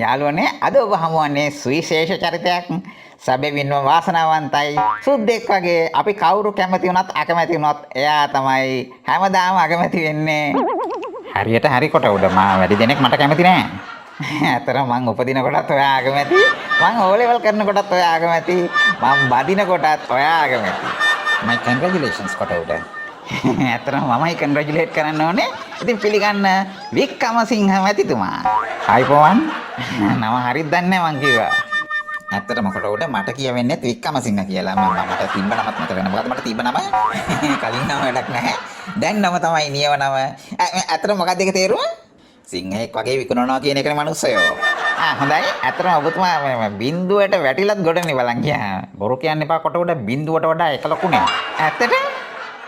යාළුවනේ අද ඔබ හමුවන්නේ සුවිශේෂ චරිතයක්. සැබවින්ම වාසනාවන්තයි. සුද්දෙක් වගේ අපි කවුරු කැමති වුණත් අකමැති වුණත් එයා තමයි හැමදාම අකමැති වෙන්නේ. හරියට හරි කොට උඩ මා වැඩි දෙනෙක් මට කැමති නෑ. ඇතර මං උපදින කොටත් ඔයා අකමැති. මං ඕ ලෙවල් කරන කොටත් ඔයා අකමැති. මං බදින කොටත් ඔයා අකමැති. my congratulations කොට උඩ. ඇත්තටම මමයි කන්ග්‍රැචුලේට් කරන්න ඕනේ. ඉතින් පිළිගන්න වික්‍රමසිංහ මැතිතුමා. අයිබෝවන්. නම හරියට දන්නේ මං කිව්වා. ඇත්තටම කොට උඩ මට කියවෙන්නේ වික්‍රමසිංහ කියලා. මට තිබ්බ නමත් මතක නැහැ. මොකද මට තිබ්බ නම කලින් නම වැඩක් නැහැ. දැන් නම තමයි නියම නම. ඇත්තටම මොකක්ද ඒක තේරුම? සිංහෙක් වගේ විකුණනවා කියන එකනේ මනුස්සයෝ. හොඳයි. ඇත්තටම ඔබතුමා බින්දුවට වැටිලත් ගොඩනේ බලන් ගියා. බොරු කියන්න එපා කොට උඩ බින්දුවට වඩා එක ලකුණේ. ඇත්තට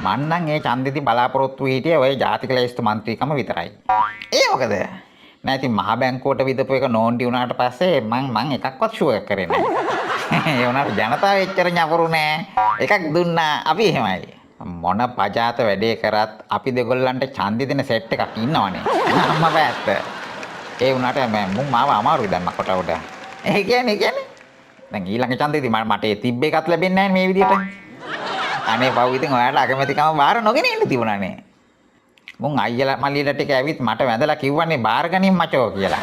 මන්නම් ඒ ඡන්දෙදි බලාපොරොත්තු හිටියේ ඔය ජාතික ලේස්තු මන්ත්‍රීකම විතරයි. ඒ මොකද? නෑ ඉතින් මහ බැංකුවට විදපු එක නෝන්ඩි වුණාට පස්සේ මං එකක්වත් ෂුවර් කරේ නෑ. ඒ වුණාට ජනතාව එච්චර ñපුරු නෑ. එකක් දුන්නා අපි එහෙමයි. මොන පජාත වැඩේ කරත් අපි දෙගොල්ලන්ට ඡන්දෙ දෙන සෙට් එකක් ඉන්නවනේ. අම්මා බෑත්ත. ඒ වුණාට මුන් මාව අමාරුයි දැන් මකට උඩ. ඒ කියන්නේ දැන් ඊළඟ ඡන්දෙදි මට ඒ තිබ්බ එකක් ලැබෙන්නේ නෑ මේ විදියට. අනේ පව් ඉතින් ඔයාලට අකමැතිකම බාර නොගෙන ඉන්න තිබුණානේ. මුන් අයියලා මල්ලිලා ටික ඇවිත් මට වැඳලා කිව්වනේ බාර ගනින් මචෝ කියලා.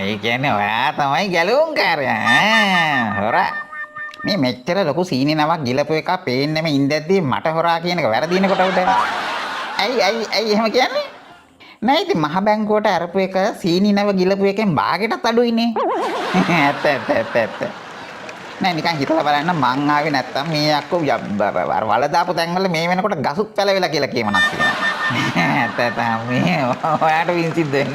ඒ කියන්නේ ඔයා තමයි ගැලුම් කාරයා. හොරා. මේ මෙච්චර ලොකු සීනි නමක් ගිලපු එක පේන්නෙම ඉඳද්දී මට හොරා කියන එක වැරදිනේ කොට උඩ. ඇයි එහෙම කියන්නේ? නෑ ඉතින් මහ බැංකුවට අරපු එක සීනි නව ගිලපු එකෙන් භාගෙටත් අඩුයිනේ. ඇත්ත. නෑ නිකන් හිතලා බලන්න මං ආවේ නැත්තම් මේ අක්කෝ වල දාපු තැන්වල මේ වෙනකොට ගසුත් පැලවිලා කියලා කියමනක් තියෙනවා. ඇත්ත මේ ඔයාට වින්සිත් දෙන්න.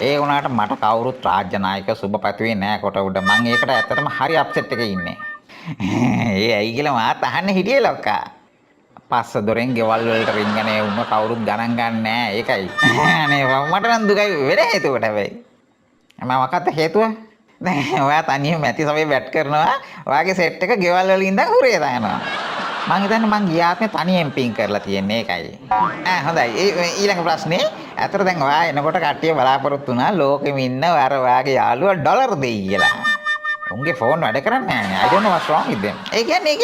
ඒ වුණාට මට කවුරුත් රාජ්‍ය නායක සුබ පැතුවේ නෑ කොට උඩ. මං ඒකට ඇත්තටම හරි අප්සෙට් එකේ ඉන්නේ. ඒ ඇයි කියලා මාත් අහන්න හිටියේ ලොක්කා. පස්ස දොරෙන් ගෙවල් වලට රින්ගනේ උන්න කවුරුත් ගණන් ගන්න නෑ ඒකයි. අනේ මට නම් දුකයි වෙන හේතුවට හැබැයි. මම මොකක්ද හේතුව? දැන් ඔයා තනියම මැති සමේ බැට් කරනවා. ඔයාගේ සෙට් එක ගෙවල් වල ඉඳන් හුරේ දානවා. මං හිතන්නේ මං ගියාත්මේ තනියෙන් පින් කරලා තියෙන්නේ ඒකයි. හොඳයි. ඊළඟ ප්‍රශ්නේ. අතට දැන් ඔයා එනකොට කට්ටිය බලාපොරොත්තු වුණා ලෝකෙම ඉන්න අර ඔයාගේ යාළුවා ඩොලර් දෙයි කියලා. උන්ගේ ෆෝන් වැඩ කරන්නේ නැහැ. I don't know what's wrong with them. ඒ කියන්නේ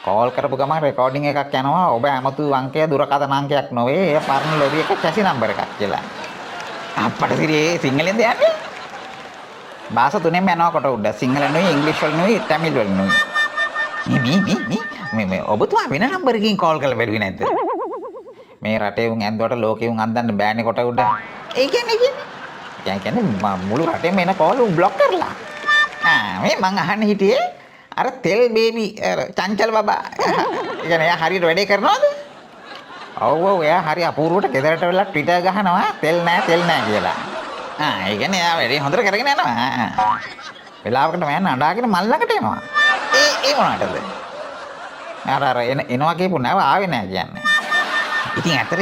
කෝල් කරපු ගමන් රෙකෝඩින් එකක් යනවා. ඔබ ඇමතු අංකය දුරකථන අංකයක් නොවේ. ඒ පරණ ලොරි එක කැසි නම්බර් එකක් කියලා. අප්පට සිරියේ සිංහලෙන්ද යන්නේ? භාෂා තුනෙන්ම යනවා කොට උඩ. සිංහල නෙවෙයි, ඉංග්‍රීසි වල නෙවෙයි, තමිල් වල නෙවෙයි. මේ ඔබතුමා වෙන නම්බරකින් කෝල් කරලා බැලුවේ නැද්ද? මේ රටේ උන් ඇන්දුවට ලෝකේ උන් අන්දන්න බෑනේ කොට උඩ. ඒ කියන්නේ මුළු රටේම එන කෝල් උන් බ්ලොක් කරලා. මේ මං අහන්න හිටියේ අර තෙල් බේබි චංචල බබා. ඒ කියන්නේ එයා හරියට වැඩේ කරනවද? ඔව් එයා හරි අපූර්වට ගෙදරට වෙලා ට්විටර් ගහනවා තෙල් නෑ කියලා. ඒ කියන්නේ එයා වැඩේ හොඳට කරගෙන යනවා. වෙලාවකට මම අඬාගෙන මල් ළඟට එනවා. ඒ මොනකටද? අර එනවා කියපු නැව ආවේ නෑ කියන්නේ. ඉතින් ඇත්තට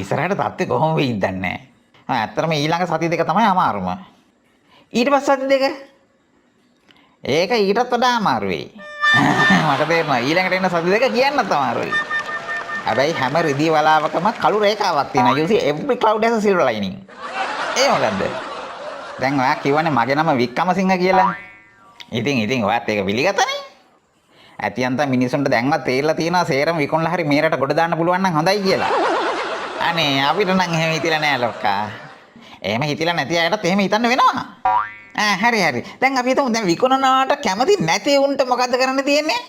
ඉස්සරහට තත්ත්වය කොහොම වෙයිද දන්නේ නෑ. ඇත්තටම ඊළඟ සති දෙක තමයි අමාරුම. ඊට පස්සේ සති දෙක ඒක ඊටත් වඩා අමාරු වෙයි. මට තේරෙනවා ඊළඟට එන සති දෙක කියන්නත් අමාරුයි. හැබැයි හැම රිදී වලාවකම කළු රේඛාවක් තියෙනවා. you see every cloud has a silver lining. ඒ මොකද්ද? දැන් ඔයා කියවනේ මගේ නම වික්‍රමසිංහ කියලා. ඉතින් ඔයාත් ඒක පිළිගත්තනේ. ඇතියන්ත මිනිසුන්ට දැන්වත් තේරලා තියෙනවා සේරම විකුණලා හරි මේ රට ගොඩ දාන්න පුළුවන් නම් හොඳයි කියලා. අනේ අපිට නම් එහෙම හිතිලා නෑ ලොක්කා. එහෙම හිතිලා නැති අයටත් එහෙම හිතන්න වෙනවා. හරි. දැන් අපි හිතමු දැන් විකුණනවට කැමති නැති උන්ට මොකද්ද කරන්න තියෙන්නේ?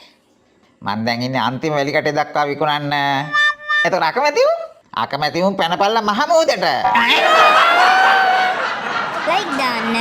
මං දැන් ඉන්නේ අන්තිම වැලිකටේ දක්වා විකුණන්න. එතකොට අකමැති උන් පැනපල්ලා මහමෝදට. like දාන්න.